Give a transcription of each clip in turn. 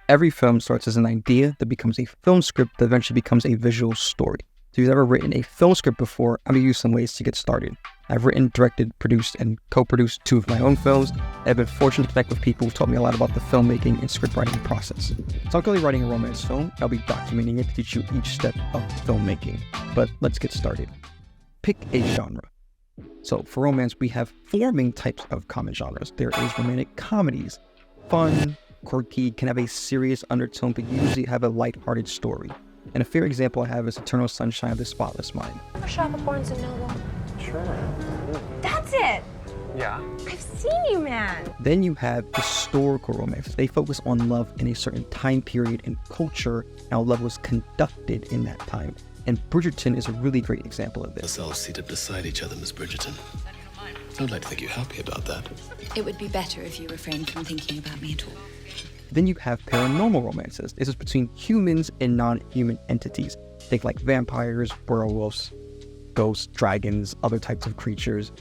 Every film starts as an idea that becomes a film script that eventually becomes a visual story. So if you've ever written a film script before, I'm going to use some ways to get started. I've written, directed, produced, and co-produced 2 of my own films, and I've been fortunate to connect with people who've taught me a lot about the filmmaking and script writing process. So I'm currently writing a romance film. I'll be documenting it to teach you each step of filmmaking. But let's get started. Pick a genre. So for romance, we have 4 main types of common genres. There is romantic comedies, fun, quirky, can have a serious undertone, but usually have a light-hearted story. And a fair example I have is Eternal Sunshine of the Spotless Mind. Ever shop at Barnes & Noble? Sure. That's it! Yeah. I've seen you, man! Then you have historical romance. They focus on love in a certain time period and culture, and how love was conducted in that time. And Bridgerton is a really great example of this. Ourselves seated beside each other, Miss Bridgerton. I'd like to think you're happy about that. It would be better if you refrained from thinking about me at all. Then you have paranormal romances. This is between humans and non-human entities. Think like vampires, werewolves, ghosts, dragons, other types of creatures.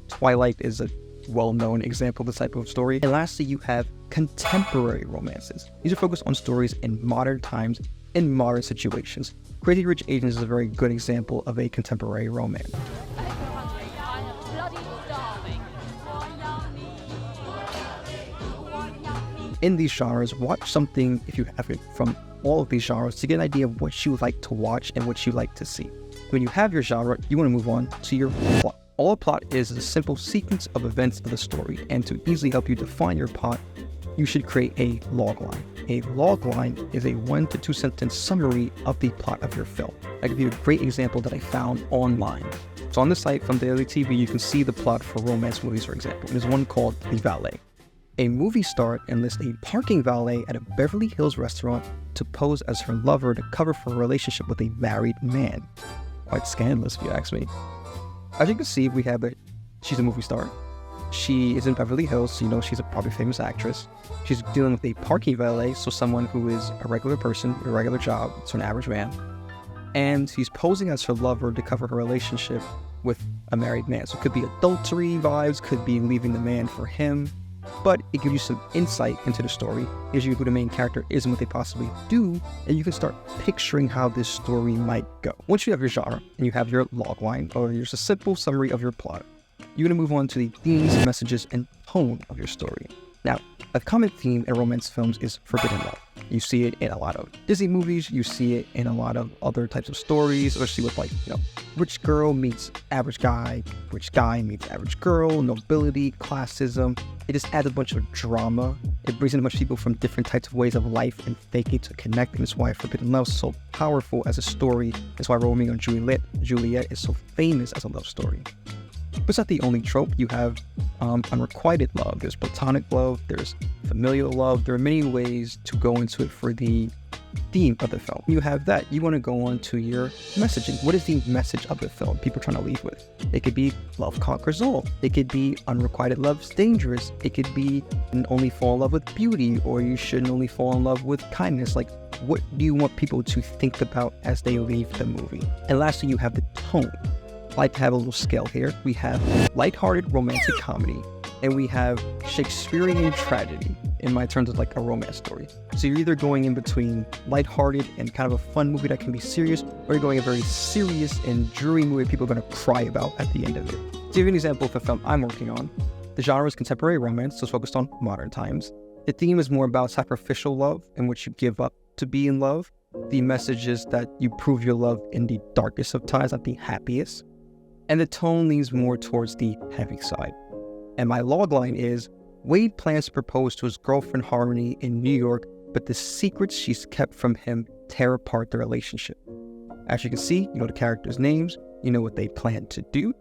Twilight is a well-known example of this type of story. And lastly, you have contemporary romances. These are focused on stories in modern times, in modern situations. Crazy Rich Asians is a very good example of a contemporary romance. In these genres, watch something, if you have it, from all of these genres to get an idea of what you like to watch and what you like to see. When you have your genre, you want to move on to your plot. All a plot is a simple sequence of events of the story, and to easily help you define your plot, you should create a logline. A logline is a 1 to 2 sentence summary of the plot of your film. I give you a great example that I found online. So on the site from Daily TV, you can see the plot for romance movies, for example. There's one called The Valet. A movie star enlists a parking valet at a Beverly Hills restaurant to pose as her lover to cover for a relationship with a married man. Quite scandalous, if you ask me. As you can see, we have she's a movie star. She is in Beverly Hills, so you know she's a probably famous actress. She's dealing with a parking valet, so someone who is a regular person, a regular job, so an average man. And she's posing as her lover to cover her relationship with a married man. So it could be adultery vibes, could be leaving the man for him. But it gives you some insight into the story, gives you who the main character is and what they possibly do, and you can start picturing how this story might go. Once you have your genre and you have your logline, or just a simple summary of your plot, you're going to move on to the themes, messages, and tone of your story. Now, a common theme in romance films is forbidden love. You see it in a lot of Disney movies, you see it in a lot of other types of stories, especially with rich girl meets average guy, rich guy meets average girl, nobility, classism. It just adds a bunch of drama. It brings in a bunch of people from different types of ways of life and faking to connect, and it's why forbidden love is so powerful as a story. It's why Romeo and Juliet is so famous as a love story. But it's not the only trope. You have unrequited love. There's platonic love. There's familial love. There are many ways to go into it for the theme of the film. You have that. You want to go on to your messaging. What is the message of the film people are trying to leave with? It could be love conquers all. It could be unrequited love is dangerous. It could be only fall in love with beauty, or you shouldn't only fall in love with kindness. Like, what do you want people to think about as they leave the movie? And lastly, you have the tone. I like to have a little scale here. We have lighthearted romantic comedy, and we have Shakespearean tragedy in my terms of like a romance story. So you're either going in between lighthearted and kind of a fun movie that can be serious, or you're going a very serious and dreary movie people are going to cry about at the end of it. To give you an example of a film I'm working on, the genre is contemporary romance, so it's focused on modern times. The theme is more about sacrificial love in which you give up to be in love. The message is that you prove your love in the darkest of times, not the happiest. And the tone leans more towards the heavy side. And my logline is, Wade plans to propose to his girlfriend Harmony in New York, but the secrets she's kept from him tear apart the relationship. As you can see, you know the characters' names, you know what they plan to do,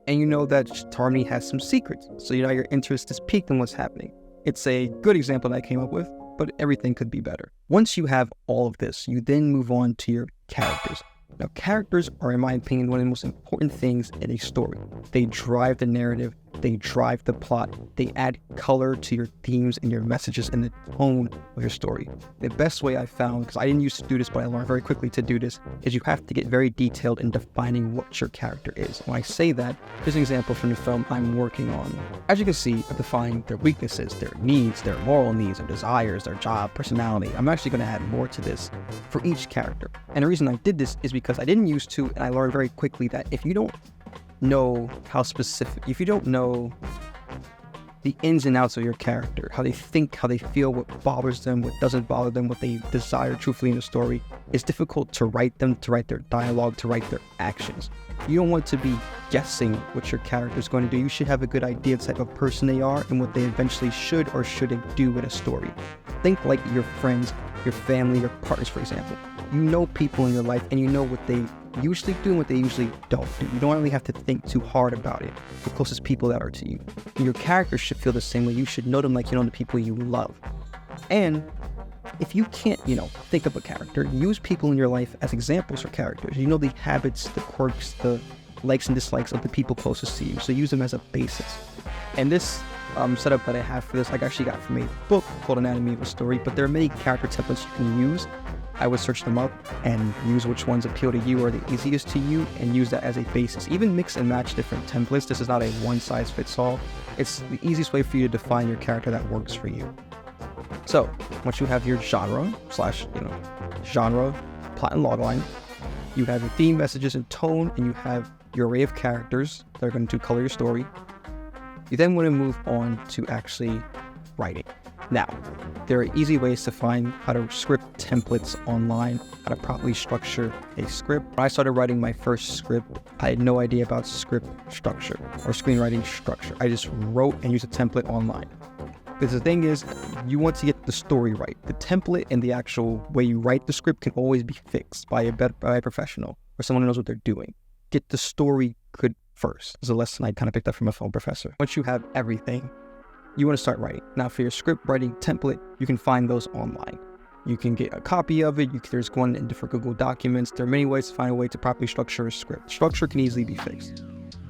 and you know that Harmony has some secrets, so you know your interest is piqued in what's happening. It's a good example that I came up with, but everything could be better. Once you have all of this, you then move on to your characters. Now, characters are, in my opinion, one of the most important things in a story. They drive the narrative, they drive the plot, they add color to your themes and your messages and the tone of your story. The best way I found, because I didn't used to do this, but I learned very quickly to do this, is you have to get very detailed in defining what your character is. When I say that, here's an example from the film I'm working on. As you can see, I've defined their weaknesses, their needs, their moral needs, their desires, their job, personality. I'm actually going to add more to this for each character. And the reason I did this is because I didn't used to, and I learned very quickly that if you don't know how specific, if you don't know the ins and outs of your character, how they think, how they feel, what bothers them, what doesn't bother them, what they desire truthfully in the story, it's difficult to write them, to write their dialogue, to write their actions. You don't want to be guessing what your character is going to do. You should have a good idea of the type of person they are and what they eventually should or shouldn't do in a story. Think like your friends, your family, your partners, for example. You know people in your life and you know what they usually do and what they usually don't do. You don't really have to think too hard about it. The closest people that are to you. And your character should feel the same way. You should know them like you know the people you love. And if you can't, think of a character, use people in your life as examples for characters. You know the habits, the quirks, the likes and dislikes of the people closest to you. So use them as a basis. And this setup that I have for this, I actually got from a book called Anatomy of a Story, but there are many character templates you can use. I would search them up and use which ones appeal to you or the easiest to you and use that as a basis. Even mix and match different templates. This is not a one-size-fits-all. It's the easiest way for you to define your character that works for you. So once you have your genre, plot and logline, you have your theme, messages, and tone, and you have your array of characters that are going to color your story. You then want to move on to actually writing. Now, there are easy ways to find how to script templates online, how to properly structure a script. When I started writing my first script, I had no idea about script structure or screenwriting structure. I just wrote and used a template online. Because the thing is, you want to get the story right. The template and the actual way you write the script can always be fixed by a professional or someone who knows what they're doing. Get the story good first. This is a lesson I kind of picked up from a film professor. Once you have everything, you want to start writing. Now for your script writing template, you can find those online. You can get a copy of it. There's one in different Google documents. There are many ways to find a way to properly structure a script. Structure can easily be fixed.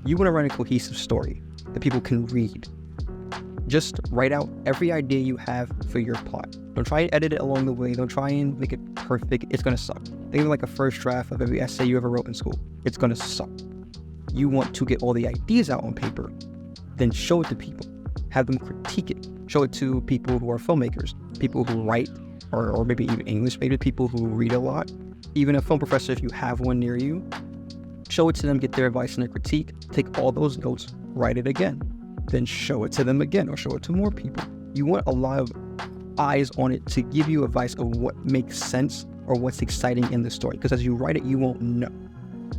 You want to write a cohesive story that people can read. Just write out every idea you have for your plot. Don't try and edit it along the way. Don't try and make it perfect. It's going to suck. Think of it like a first draft of every essay you ever wrote in school. It's going to suck. You want to get all the ideas out on paper, then show it to people. Have them critique it. Show it to people who are filmmakers, people who write, or maybe even English major, people who read a lot. Even a film professor, if you have one near you, show it to them, get their advice and their critique, take all those notes, write it again, then show it to them again or show it to more people. You want a lot of eyes on it to give you advice of what makes sense or what's exciting in the story. Because as you write it, you won't know.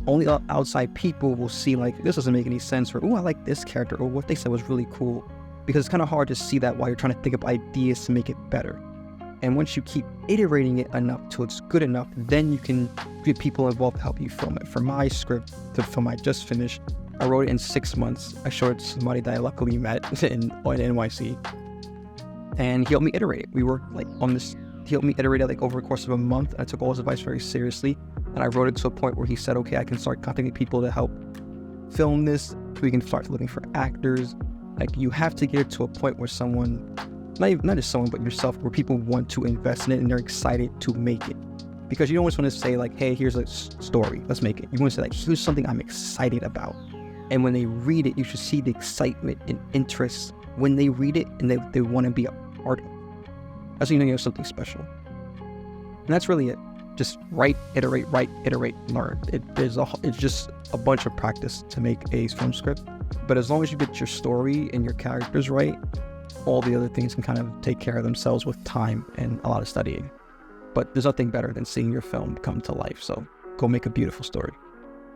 Only outside people will see like, this doesn't make any sense, or, oh, I like this character, or what they said was really cool. Because it's kind of hard to see that while you're trying to think of ideas to make it better. And once you keep iterating it enough till it's good enough, then you can get people involved to help you film it. For my script, the film I just finished, I wrote it in 6 months. I showed it to somebody that I luckily met in NYC. And he helped me iterate it. We worked on this, he helped me iterate it over the course of a month. I took all his advice very seriously. And I wrote it to a point where he said, okay, I can start contacting people to help film this. We can start looking for actors. You have to get to a point where someone, not just someone, but yourself, where people want to invest in it and they're excited to make it. Because you don't always want to say hey, here's a story, let's make it. You want to say here's something I'm excited about. And when they read it, you should see the excitement and interest when they read it and they want to be a part of it. That's when you know you have something special. And that's really it. Just write, iterate, learn. It's just a bunch of practice to make a film script. But as long as you get your story and your characters right, all the other things can kind of take care of themselves with time and a lot of studying. But there's nothing better than seeing your film come to life. So go make a beautiful story.